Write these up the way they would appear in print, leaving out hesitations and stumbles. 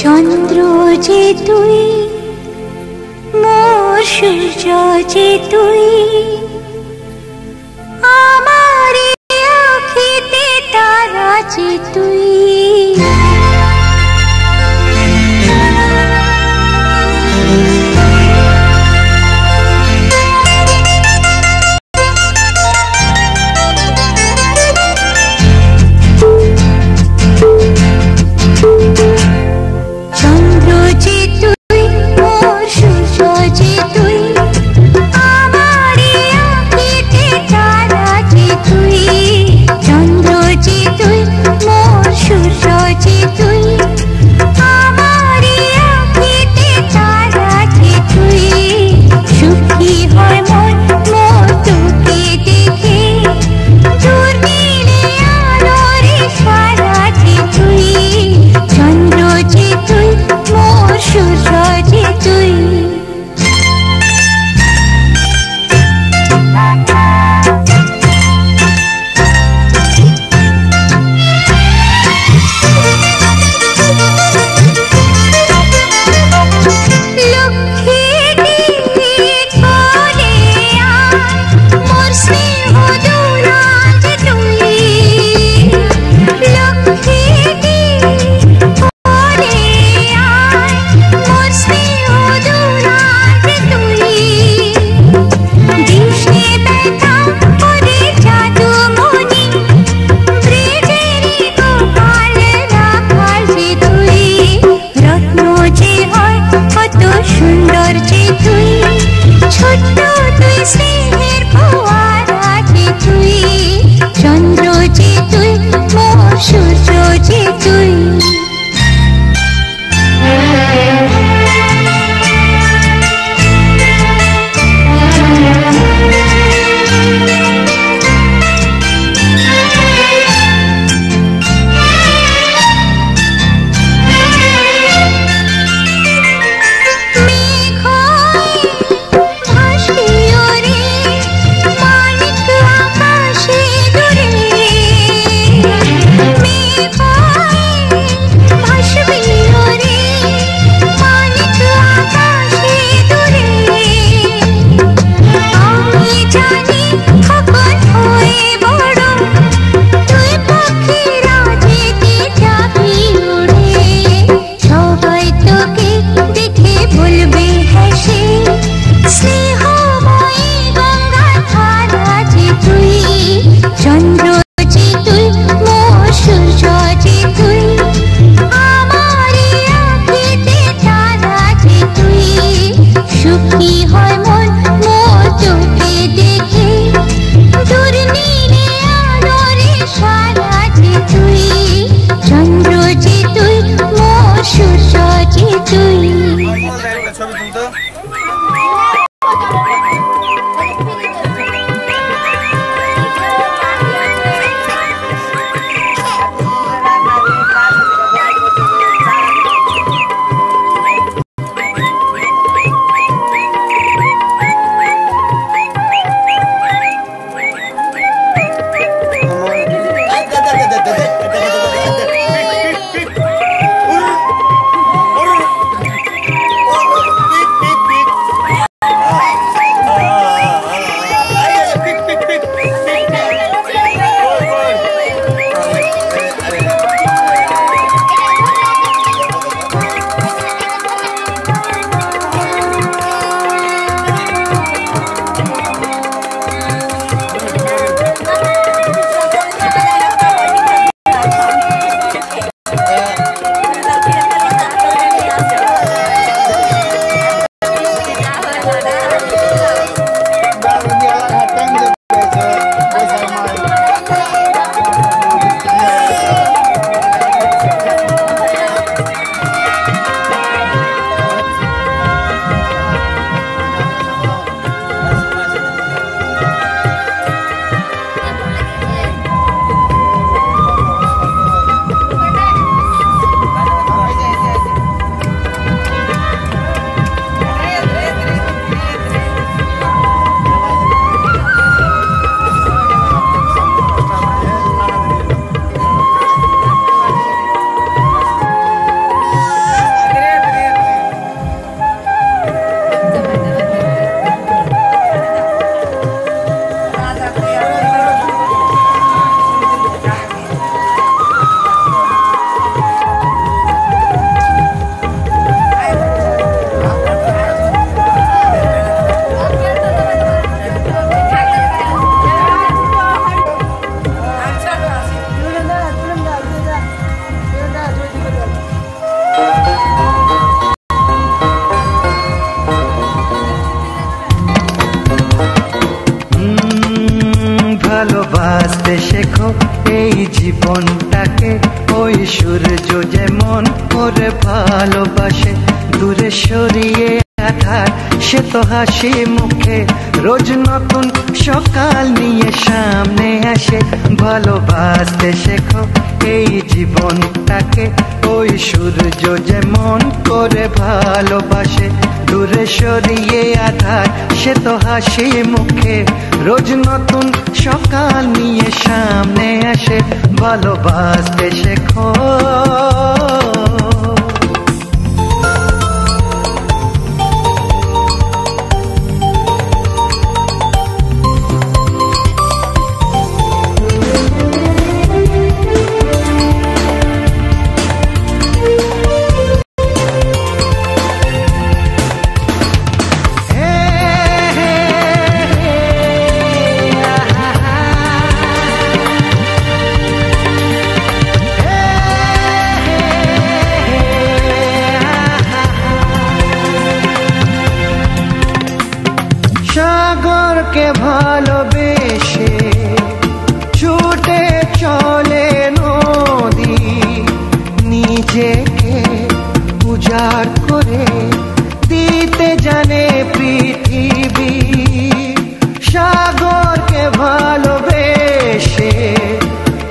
চন্দ্র যে তুই, মোর সূর্য যে তুই, আমার আখিতে তারা যে তুই। চন্দ্র যে তুই, মোর সূর্য যেমন করে ভালোবাসে দূরে সরিয়ে আধার সে তো হাসি মুখে রোজ নতুন সকাল নিয়ে সামনে আসে। ভালোবাসতে শেখো এই জীবনটাকে ওই সূর্য যেমন করে ভালোবাসে দূরে সরিয়ে আধার সে তো হাসি মুখে রোজ নতুন সকাল নিয়ে সামনে আসে। ভালোবাসতে শেখো। সাগরকে ভালোবেসে ছুটে চলে নদী নিজেকে উজাড় করে দিতে জানে পৃথিবী। সাগরকে ভালোবেসে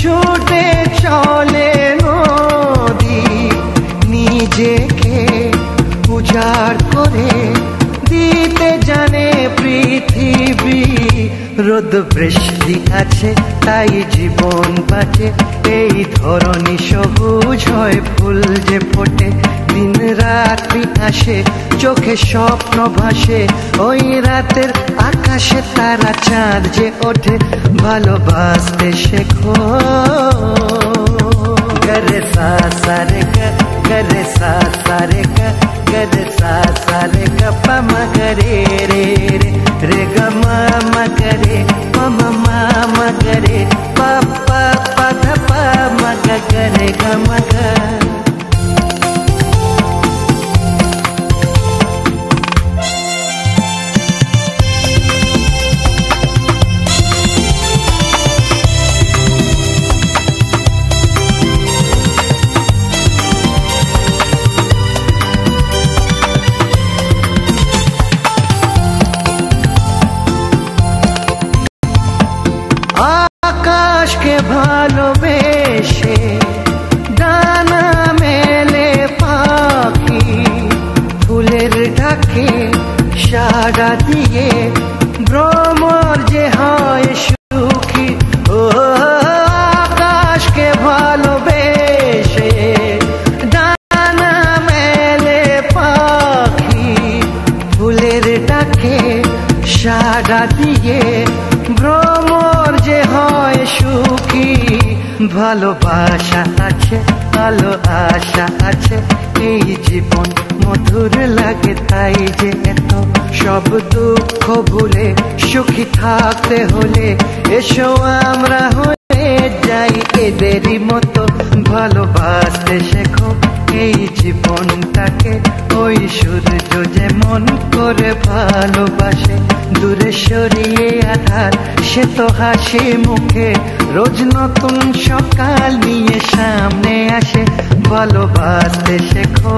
ছুটে চলে নদী নিজেকে উজাড় করে দিতে জানে পৃথিবী। রোদ বৃষ্টি আছে তাই জীবন বাঁচে এই ধরনী সবুজ হয় ফুল যে ফোটে। দিন রাত্রি আসে চোখে স্বপ্ন ভাসে ওই রাতের আকাশে তারা চাঁদ যে ওঠে। ভালোবাসতে শেখো। গরে সা সা রে গা গরে সা সা রে গা গরে সা সা রে গা পা মা গরে রে রে রে গা মা মা গরে পা মা মা মা গরে পা পা পা ধা পা মা গা গরে গা মা গা। আকাশকে ভালোবেসে ডানা মেলে পাখি ফুলের ঢাকে সাড়া দিয়ে ভ্রমর যে হয় সুখী। ও আকাশকে ভালোবেসে ডানা মেলে পাখি ফুলের ঢাকে সাড়া দিয়ে ভ্রমর যে হয় সুখী। ভালোবাসা আছে আলো আশা আছে এই জীবন মধুর লাগে তাই যে এত সব দুঃখ ভুলে সুখী থাকতে হলে এসো আমরা হয়ে যাই এদেরই মতো। ভালোবাসতে শেখো এই জীবনটাকে ওই সূর্য যেমন করে ভালোবাসে দূরে সরিয়ে আধার সে তো হাসি মুখে রোজ নতুন সকাল নিয়ে সামনে আসে। ভালোবাসতে শেখো।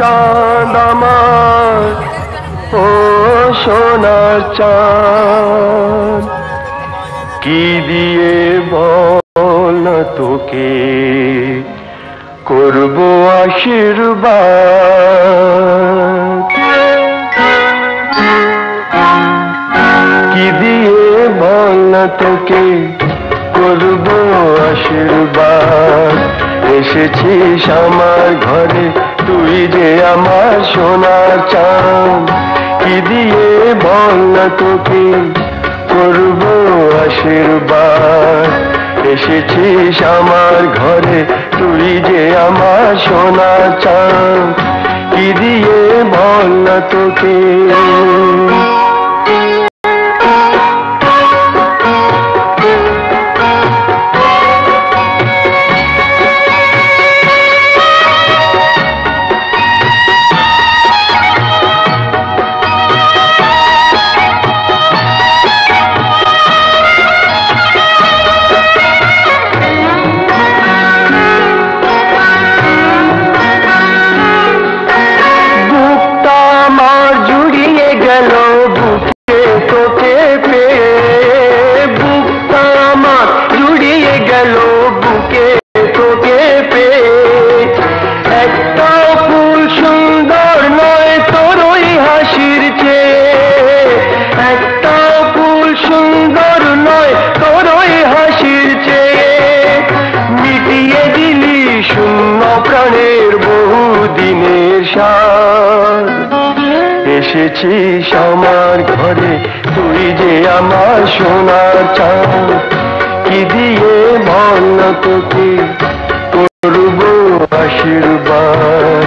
চাঁদ আমার, ও সোনার চাঁদ, কি দিয়ে বল না তোকে করব আশীর্বাদ, কি দিয়ে বল না তোকে করব আশীর্বাদ। এসেছিস আমার ঘরে তুই যে আমার সোনার চাঁদ, কি দিয়ে বল না তোকে করব আশীর্বাদ। এসেছিস আমার ঘরে তুই যে আমার সোনার চাঁদ, কি দিয়ে বল না তোকে। এসেছিস আমার ঘরে তুই যে আমার সোনার চাঁদ, কি দিয়ে বল না তোকে করব আশীর্বাদ।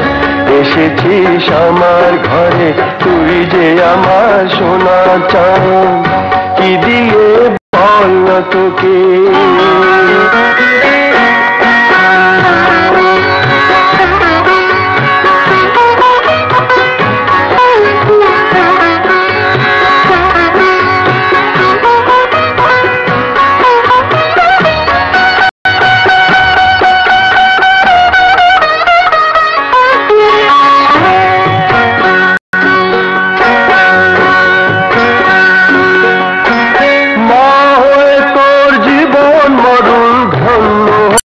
এসেছিস আমার ঘরে তুই যে আমার সোনার চাঁদ, কি দিয়ে বল না তোকে।